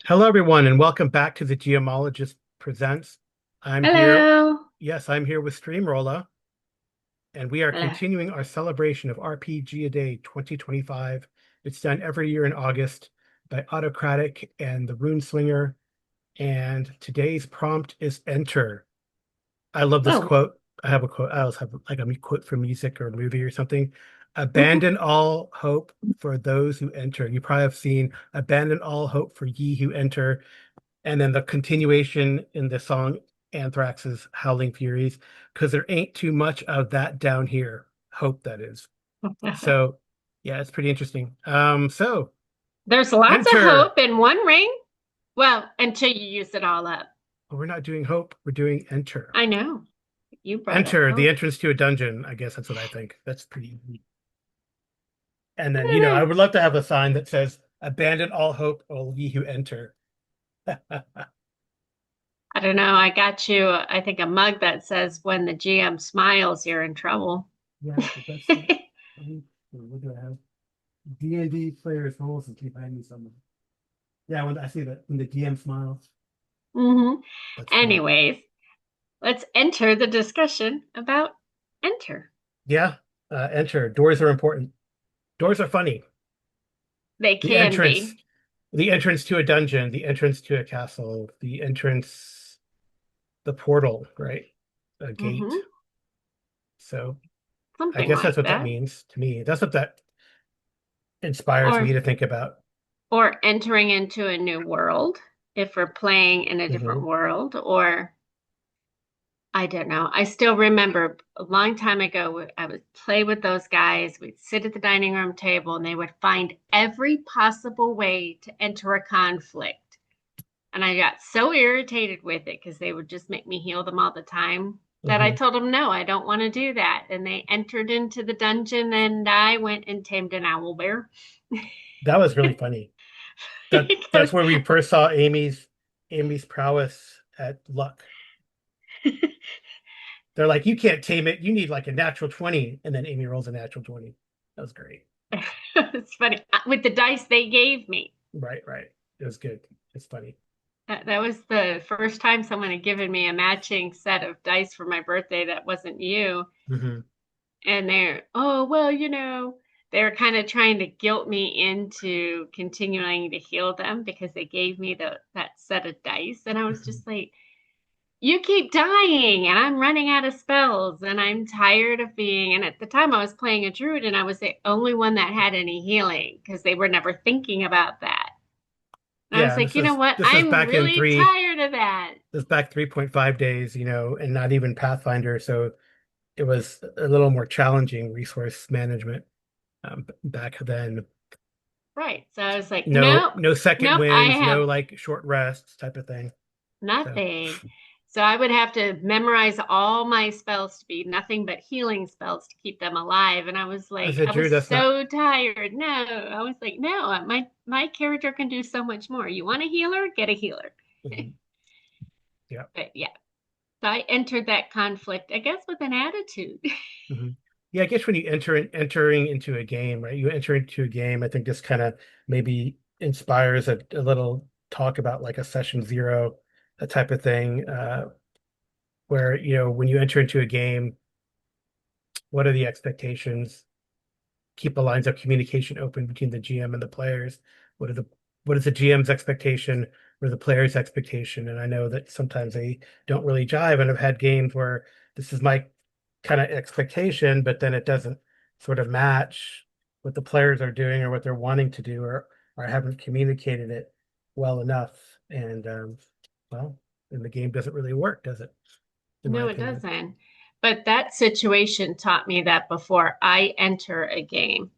Hello, everyone, and welcome back to the Geomologist Presents. I'm here. Hello. Yes, I'm here with Streamrolla, and we are Hello. continuing our celebration of RPGaDay 2025. It's done every year in August by Autocratic and the Rune Slinger. And today's prompt is enter. I love this Oh. quote. I have a quote. I always have like a quote from music or a movie or something. Abandon all hope for those who enter. You probably have seen abandon all hope for ye who enter. And then the continuation in the song Anthrax's Howling Furies, because there ain't too much of that down here. Hope that is. So yeah, it's pretty interesting. So There's lots of enter. hope in one ring. Well, until you use it all up. We're not doing hope, we're doing enter. I know. You brought up Enter, the hope. entrance to a dungeon. I guess that's what I think. That's pretty neat. And I then, don't I know. would love to have a sign that says, abandon all hope, all ye who enter. I don't know. I got you, I think, a mug that says, when the GM smiles, you're in trouble. Yeah, but that's not. What do I have? D&D players rules and keep hiding somewhere. Yeah, when I see that when the DM smiles, hmm that's funny. Anyways, let's enter the discussion about enter. Yeah, enter. Doors are important. Doors are funny. They The can entrance, be. the entrance to a dungeon, the entrance to a castle, the entrance, the portal, right? A gate. hmm So I Something guess that's like what that that. means to me. That's what that inspires me Or to think about. or entering into a new world if we're playing in a different Hmm. world, or I don't know. I still remember a long time ago, I would play with those guys. We'd sit at the dining room table and they would find every possible way to enter a conflict. And I got so irritated with it because they would just make me heal them all the time that I Hmm. told them, no, I don't want to do that. And they entered into the dungeon and I went and tamed an owl bear. That was really funny. That's Because where we first saw Amy's prowess at luck. They're like, you can't tame it. You need like a natural 20. And then Amy rolls a natural 20. That was great. it's funny with the dice they gave me. Right, right. It was good. It's funny. That was the first time someone had given me a matching set of dice for my birthday that wasn't you. Hmm. And they're, oh, well, they're kind of trying to guilt me into continuing to heal them because they gave me that set of dice. And I was Hmm. just like, you keep dying and I'm running out of spells and I'm tired of being. And at the time I was playing a druid and I was the only one that had any healing because they were never thinking about that. And I was Yeah, like, you know what? this is I'm back in really three, tired of that. this is back 3.5 days, and not even Pathfinder. So it was a little more challenging resource management back then. Right. So I was like, No, nope, no second nope, I wins, no have like short rests type of thing. So nothing. So I would have to memorize all my spells to be nothing but healing spells to keep them alive. And I was as like, a I Drew, was that's not. so tired. No, I was like, no, my character can do so much more. You want a healer? Get a healer. Mhm. Yeah. But yeah, so I entered that conflict, I guess, with an attitude. Hmm. Yeah, I guess when you entering into a game, right? You enter into a game, I think this kind of maybe inspires a little talk about like a session zero, a type of thing, where, when you enter into a game, what are the expectations? Keep the lines of communication open between the GM and the players. What are the what is the GM's expectation or the player's expectation? And I know that sometimes they don't really jive, and I've had games where this is my kind of expectation, but then it doesn't sort of match what the players are doing or what they're wanting to do, or I haven't communicated it well enough. And well, then the game doesn't really work, does it? In my No, it opinion. doesn't. But that situation taught me that before I enter a game,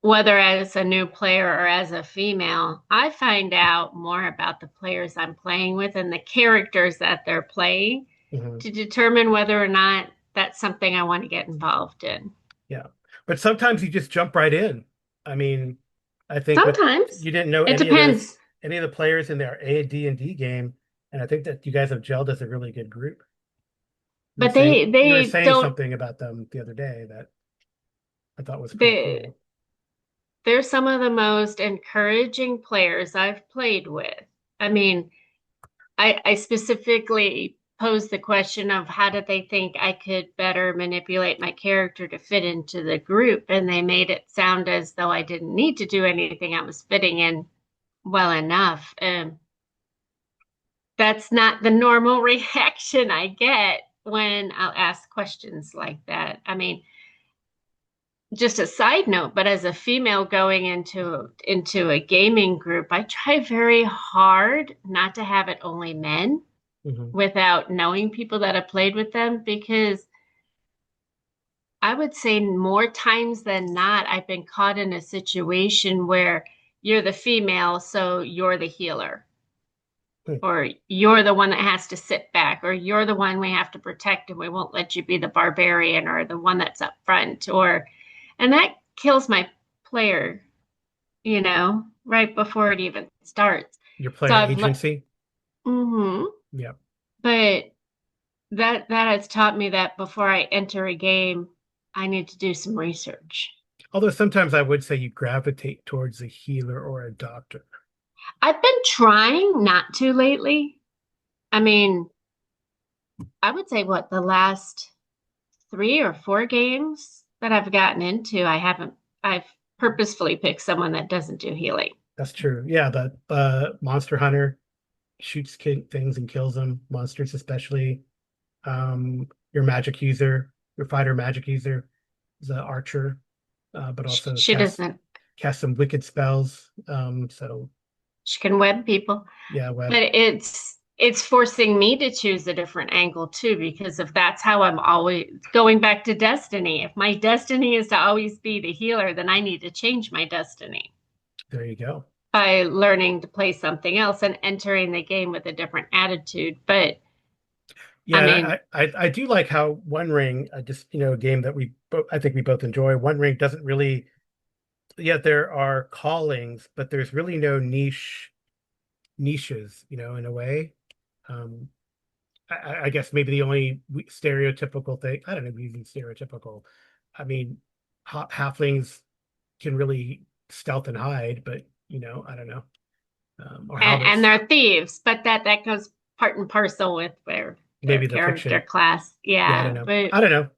whether as a new player or as a female, I find out more about the players I'm playing with and the characters that they're playing Mhm. to determine whether or not that's something I want to get involved in. Yeah. But sometimes you just jump right in. I mean, I think with Sometimes you didn't know it depends, any of the players in their AD&D game, and I think that you guys have gelled as a really good group. but You were they saying don't something about them the other day that I thought was pretty they cool. they're some of the most encouraging players I've played with. I mean, I specifically posed the question of how did they think I could better manipulate my character to fit into the group, and they made it sound as though I didn't need to do anything. I was fitting in well enough. That's not the normal reaction I get when I'll ask questions like that. I mean, just a side note, but as a female going into a gaming group, I try very hard not to have it only men Hmm. without knowing people that have played with them because I would say more times than not, I've been caught in a situation where you're the female, so you're the healer, or you're the one that has to sit back, or you're the one we have to protect and we won't let you be the barbarian or the one that's up front, and that kills my player, right before it even starts. Your So player agency. hmm Yeah. but that has taught me that before I enter a game, I need to do some research. Although sometimes I would say you gravitate towards a healer or a doctor. I've been trying not to lately. I mean, I would say what the last 3 or 4 games that I've gotten into, I've purposefully picked someone that doesn't do healing. That's true. Yeah, the Monster Hunter shoots things and kills them, monsters especially. Your magic user, your fighter magic user is an archer, but also She doesn't, cast some wicked spells. So she can web people. yeah, But web. it's forcing me to choose a different angle too, because if that's how I'm always going back to destiny, if my destiny is to always be the healer, then I need to change my destiny There you go. by learning to play something else and entering the game with a different attitude. But I Yeah, mean, I do like how One Ring, just a game that I think we both enjoy. One Ring doesn't really, yeah, there are callings, but there's really no niches, in a way. Um, I guess maybe the only stereotypical thing, I don't know, using stereotypical. I mean, halflings can really stealth and hide, but I don't know. Or and hobbits, they're thieves, but that goes part and parcel with their maybe the character fiction. class. Yeah, I don't Yeah, know. but I don't know.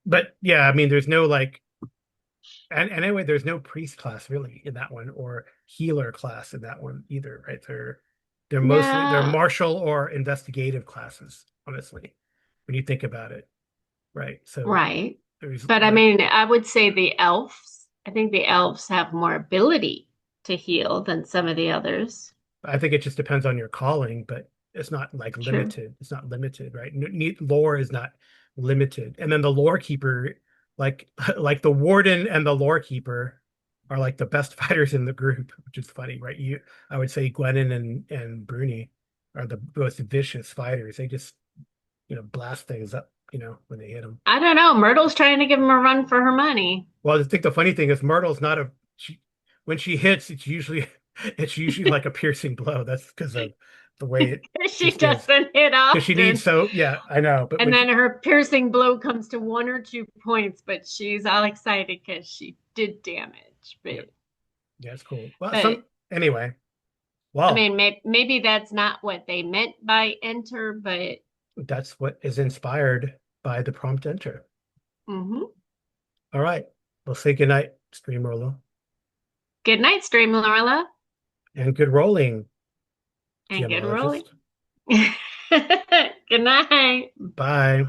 But yeah, I mean, there's no like, and anyway, there's no priest class really in that one or healer class in that one either, right? They're no, martial or investigative classes, honestly, when you think about it, right? So right. there's But I like, mean, I would say the elves, I think the elves have more ability to heal than some of the others. I think it just depends on your calling, but it's not like True. limited. It's not limited, right? Lore is not limited. And then the lore keeper, like like the warden and the lore keeper are like the best fighters in the group, which is funny, right? I would say Gwennon and Bruni are the most vicious fighters. They just, blast things up, when they hit them. I don't know. Myrtle's trying to give him a run for her money. Well, I think the funny thing is Myrtle's not when she hits, it's usually like a piercing blow. That's because of the way it She just is. doesn't hit Because she needs often. so yeah, I know. But And when then her piercing blow comes to 1 or 2 points, but she's all excited because she did damage. yeah, yeah, it's cool. Well, But anyway. I Well, mean, maybe that's not what they meant by enter, but that's what is inspired by the prompt enter. mhm. All right. We'll say goodnight, Stream Roller, Good night, Stream Lorla, and good rolling, and good rolling. gemologist. Good night. Bye.